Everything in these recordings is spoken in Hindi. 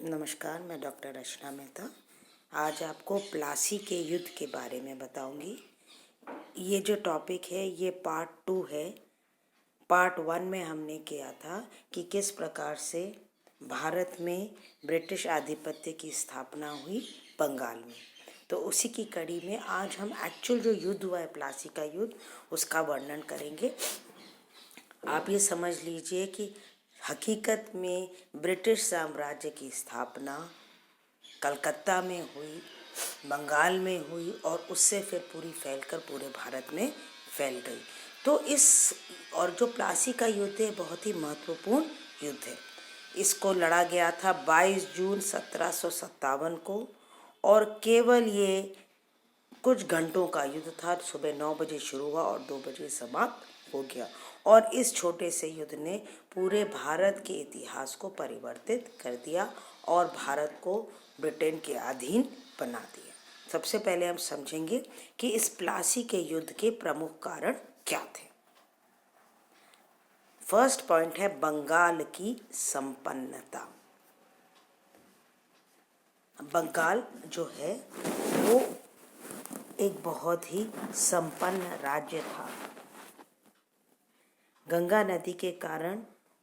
नमस्कार, मैं डॉक्टर रचना मेहता। आज आपको प्लासी के युद्ध के बारे में बताऊंगी। ये जो टॉपिक है ये पार्ट 2 है। पार्ट 1 में हमने किया था कि किस प्रकार से भारत में ब्रिटिश आधिपत्य की स्थापना हुई बंगाल में। तो उसी की कड़ी में आज हम एक्चुअल जो युद्ध हुआ है प्लासी का युद्ध, उसका वर्णन करेंगे। आप ये समझ लीजिए कि हकीकत में ब्रिटिश साम्राज्य की स्थापना कलकत्ता में हुई, बंगाल में हुई और उससे फिर पूरी फैलकर पूरे भारत में फैल गई। तो और जो प्लासी का युद्ध है बहुत ही महत्वपूर्ण युद्ध है। इसको लड़ा गया था 22 जून 1757 को और केवल ये कुछ घंटों का युद्ध था। सुबह 9 बजे शुरू हुआ और 2 बजे समाप्त हो गया। और इस छोटे से युद्ध ने पूरे भारत के इतिहास को परिवर्तित कर दिया और भारत को ब्रिटेन के अधीन बना दिया। सबसे पहले हम समझेंगे कि इस प्लासी के युद्ध के प्रमुख कारण क्या थे। फर्स्ट पॉइंट है बंगाल की संपन्नता। बंगाल जो है वो एक बहुत ही संपन्न राज्य था। गंगा नदी के कारण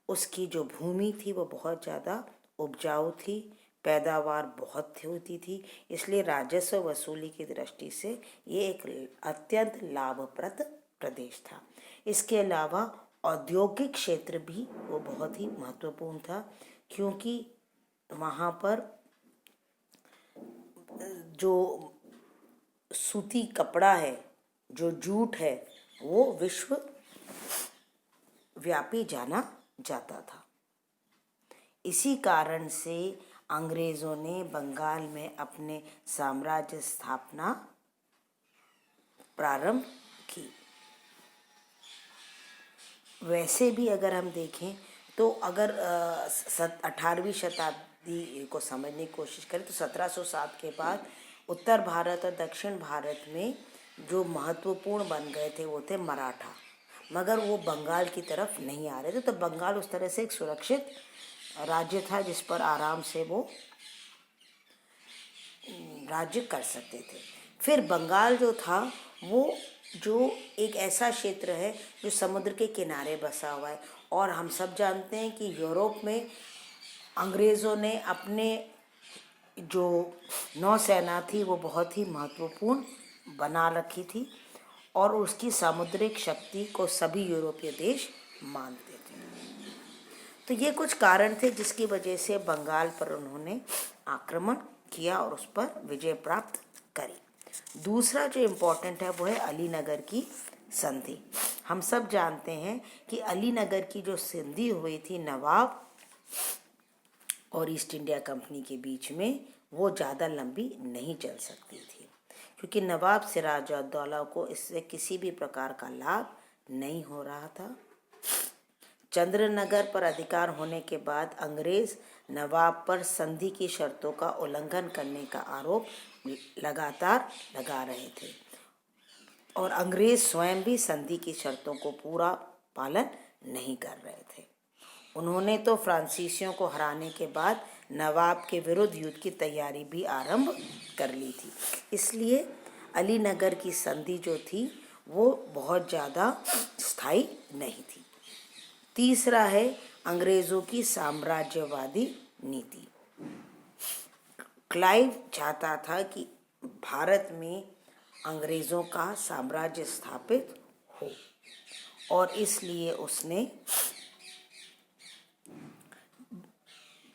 उसकी जो भूमि थी वो बहुत ज़्यादा उपजाऊ थी, पैदावार बहुत होती थी, इसलिए राजस्व वसूली की दृष्टि से ये एक अत्यंत लाभप्रद प्रदेश था। इसके अलावा औद्योगिक क्षेत्र भी वो बहुत ही महत्वपूर्ण था, क्योंकि वहाँ पर जो सूती कपड़ा है, जो जूट है, वो विश्व व्यापी जाना जाता था। इसी कारण से अंग्रेज़ों ने बंगाल में अपने साम्राज्य स्थापना प्रारंभ की। वैसे भी अगर हम देखें तो अगर 18वीं शताब्दी को समझने की कोशिश करें तो 1707 के बाद उत्तर भारत और दक्षिण भारत में जो महत्वपूर्ण बन गए थे वो थे मराठा, मगर वो बंगाल की तरफ नहीं आ रहे थे। तो बंगाल उस तरह से एक सुरक्षित राज्य था जिस पर आराम से वो राज्य कर सकते थे। फिर बंगाल जो था वो जो एक ऐसा क्षेत्र है जो समुद्र के किनारे बसा हुआ है, और हम सब जानते हैं कि यूरोप में अंग्रेज़ों ने अपने जो नौसेना थी वो बहुत ही महत्वपूर्ण बना रखी थी और उसकी सामुद्रिक शक्ति को सभी यूरोपीय देश मानते थे। तो ये कुछ कारण थे जिसकी वजह से बंगाल पर उन्होंने आक्रमण किया और उस पर विजय प्राप्त करी। दूसरा जो इम्पोर्टेंट है वो है अलीनगर की संधि। हम सब जानते हैं कि अलीनगर की जो संधि हुई थी नवाब और ईस्ट इंडिया कंपनी के बीच में, वो ज़्यादा लंबी नहीं चल सकती थी, क्योंकि नवाब सिराजुद्दौला को इससे किसी भी प्रकार का लाभ नहीं हो रहा था। चंद्रनगर पर अधिकार होने के बाद अंग्रेज नवाब पर संधि की शर्तों का उल्लंघन करने का आरोप लगातार लगा रहे थे और अंग्रेज स्वयं भी संधि की शर्तों को पूरा पालन नहीं कर रहे थे। उन्होंने तो फ्रांसीसियों को हराने के बाद नवाब के विरुद्ध युद्ध की तैयारी भी आरंभ कर ली थी। इसलिए अलीनगर की संधि जो थी वो बहुत ज़्यादा स्थायी नहीं थी। तीसरा है अंग्रेज़ों की साम्राज्यवादी नीति। क्लाइव चाहता था कि भारत में अंग्रेज़ों का साम्राज्य स्थापित हो और इसलिए उसने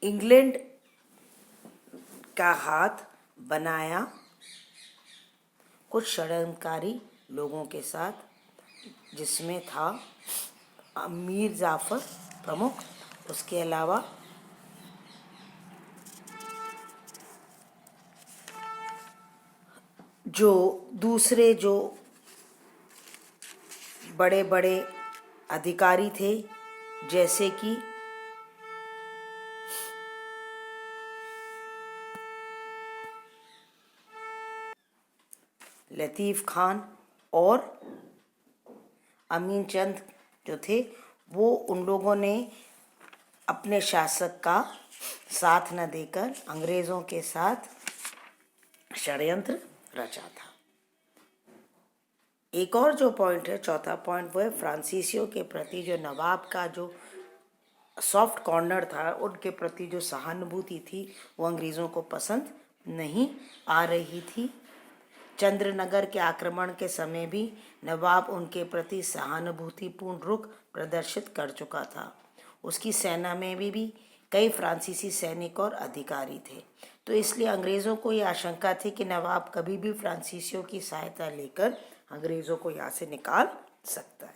इंग्लैंड का हाथ बनाया कुछ षड्यंत्रकारी लोगों के साथ, जिसमें था मीर जाफर प्रमुख। उसके अलावा जो दूसरे जो बड़े बड़े अधिकारी थे, जैसे कि लतीफ़ खान और अमीन चंद जो थे, वो उन लोगों ने अपने शासक का साथ न देकर अंग्रेजों के साथ षड्यंत्र रचा था। एक और जो पॉइंट है, चौथा पॉइंट, वो है फ्रांसीसियों के प्रति जो नवाब का जो सॉफ्ट कॉर्नर था, उनके प्रति जो सहानुभूति थी वो अंग्रेज़ों को पसंद नहीं आ रही थी। चंद्रनगर के आक्रमण के समय भी नवाब उनके प्रति सहानुभूतिपूर्ण रुख प्रदर्शित कर चुका था। उसकी सेना में भी कई फ्रांसीसी सैनिक और अधिकारी थे, तो इसलिए अंग्रेज़ों को ये आशंका थी कि नवाब कभी भी फ्रांसीसियों की सहायता लेकर अंग्रेज़ों को यहाँ से निकाल सकता है।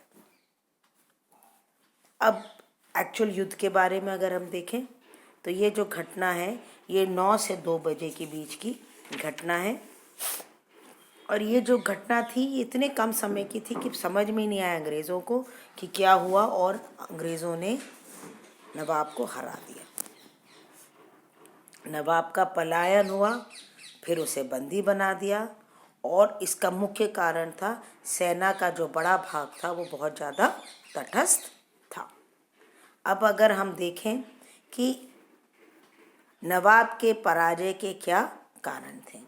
अब एक्चुअल युद्ध के बारे में अगर हम देखें तो ये जो घटना है ये 9 से 2 बजे के बीच की घटना है, और ये जो घटना थी ये इतने कम समय की थी कि समझ में नहीं आया अंग्रेज़ों को कि क्या हुआ, और अंग्रेज़ों ने नवाब को हरा दिया। नवाब का पलायन हुआ, फिर उसे बंदी बना दिया, और इसका मुख्य कारण था सेना का जो बड़ा भाग था वो बहुत ज़्यादा तटस्थ था। अब अगर हम देखें कि नवाब के पराजय के क्या कारण थे,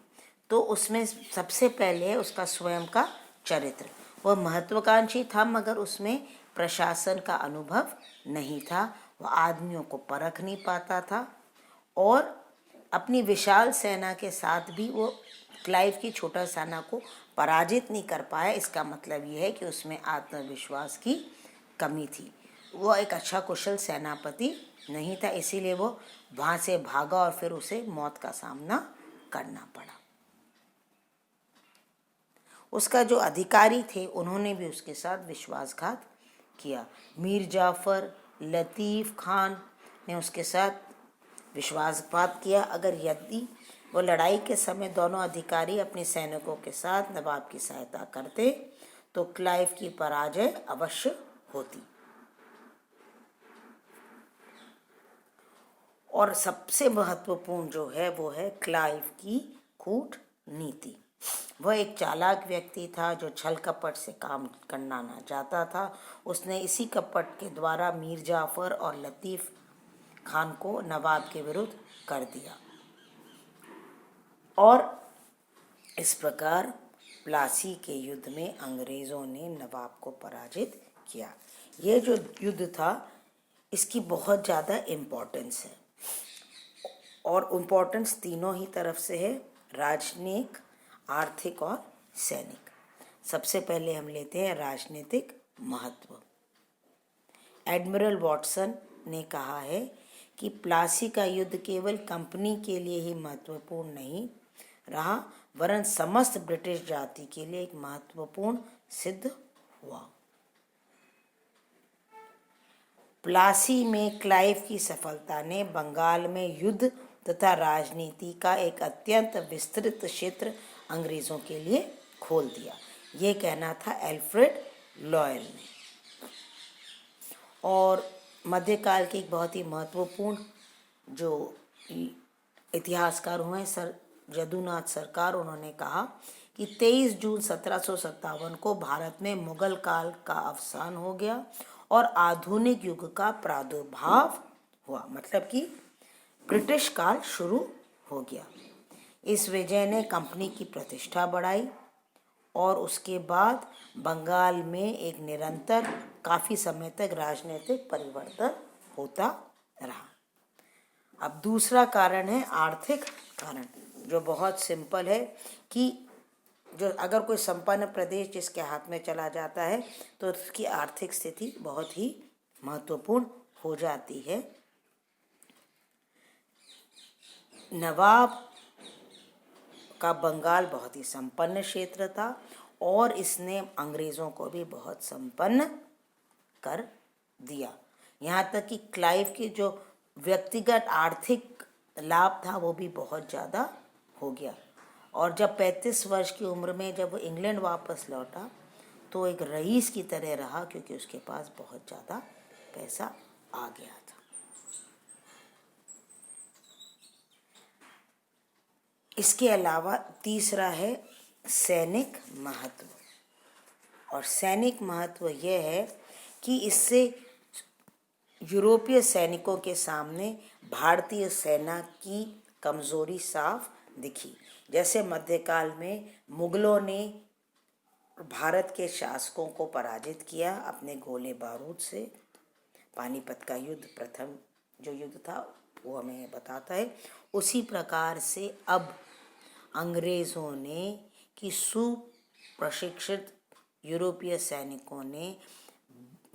तो उसमें सबसे पहले उसका स्वयं का चरित्र। वह महत्वाकांक्षी था मगर उसमें प्रशासन का अनुभव नहीं था, वह आदमियों को परख नहीं पाता था, और अपनी विशाल सेना के साथ भी वो क्लाइव की छोटा सेना को पराजित नहीं कर पाया। इसका मतलब ये है कि उसमें आत्मविश्वास की कमी थी, वो एक अच्छा कुशल सेनापति नहीं था, इसीलिए वो वहाँ से भागा और फिर उसे मौत का सामना करना पड़ा। उसका जो अधिकारी थे उन्होंने भी उसके साथ विश्वासघात किया। मीर जाफ़र, लतीफ़ खान ने उसके साथ विश्वासघात किया। अगर यदि वो लड़ाई के समय दोनों अधिकारी अपने सैनिकों के साथ नवाब की सहायता करते तो क्लाइव की पराजय अवश्य होती। और सबसे महत्वपूर्ण जो है वो है क्लाइव की कूटनीति। वह एक चालाक व्यक्ति था जो छल कपट से काम करना ना चाहता था। उसने इसी कपट के द्वारा मीर जाफ़र और लतीफ़ खान को नवाब के विरुद्ध कर दिया, और इस प्रकार प्लासी के युद्ध में अंग्रेज़ों ने नवाब को पराजित किया। ये जो युद्ध था इसकी बहुत ज़्यादा इम्पोर्टेंस है, और इम्पोर्टेंस तीनों ही तरफ से है, राजनीतिक, आर्थिक और सैनिक। सबसे पहले हम लेते हैं राजनीतिक महत्व। एडमिरल वॉटसन ने कहा है कि प्लासी का युद्ध केवल कंपनी के लिए ही महत्वपूर्ण नहीं रहा, वरन समस्त ब्रिटिश जाति के लिए एक महत्वपूर्ण सिद्ध हुआ। प्लासी में क्लाइव की सफलता ने बंगाल में युद्ध तथा राजनीति का एक अत्यंत विस्तृत क्षेत्र अंग्रेज़ों के लिए खोल दिया। ये कहना था एल्फ्रेड लॉयल ने। और मध्यकाल के एक बहुत ही महत्वपूर्ण जो इतिहासकार हुए सर जदुनाथ सरकार, उन्होंने कहा कि 23 जून 1757 को भारत में मुगल काल का अवसान हो गया और आधुनिक युग का प्रादुर्भाव हुआ, मतलब कि ब्रिटिश काल शुरू हो गया। इस विजय ने कंपनी की प्रतिष्ठा बढ़ाई और उसके बाद बंगाल में एक निरंतर काफ़ी समय तक राजनीतिक परिवर्तन होता रहा। अब दूसरा कारण है आर्थिक कारण, जो बहुत सिंपल है कि जो अगर कोई संपन्न प्रदेश जिसके हाथ में चला जाता है तो उसकी आर्थिक स्थिति बहुत ही महत्वपूर्ण हो जाती है। नवाब का बंगाल बहुत ही संपन्न क्षेत्र था और इसने अंग्रेज़ों को भी बहुत संपन्न कर दिया। यहाँ तक कि क्लाइव की जो व्यक्तिगत आर्थिक लाभ था वो भी बहुत ज़्यादा हो गया। और जब 35 वर्ष की उम्र में जब वो इंग्लैंड वापस लौटा तो एक रईस की तरह रहा, क्योंकि उसके पास बहुत ज़्यादा पैसा आ गया था। इसके अलावा तीसरा है सैनिक महत्व, और सैनिक महत्व यह है कि इससे यूरोपीय सैनिकों के सामने भारतीय सेना की कमजोरी साफ दिखी। जैसे मध्यकाल में मुगलों ने भारत के शासकों को पराजित किया अपने गोले बारूद से। पानीपत का युद्ध प्रथम जो युद्ध था वो हमें बताता है। उसी प्रकार से अब अंग्रेज़ों ने कि सुप्रशिक्षित यूरोपीय सैनिकों ने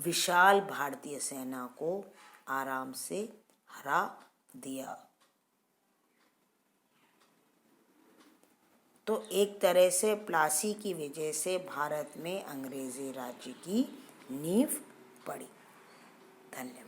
विशाल भारतीय सेना को आराम से हरा दिया। तो एक तरह से प्लासी की वजह से भारत में अंग्रेजी राज्य की नींव पड़ी। धन्यवाद।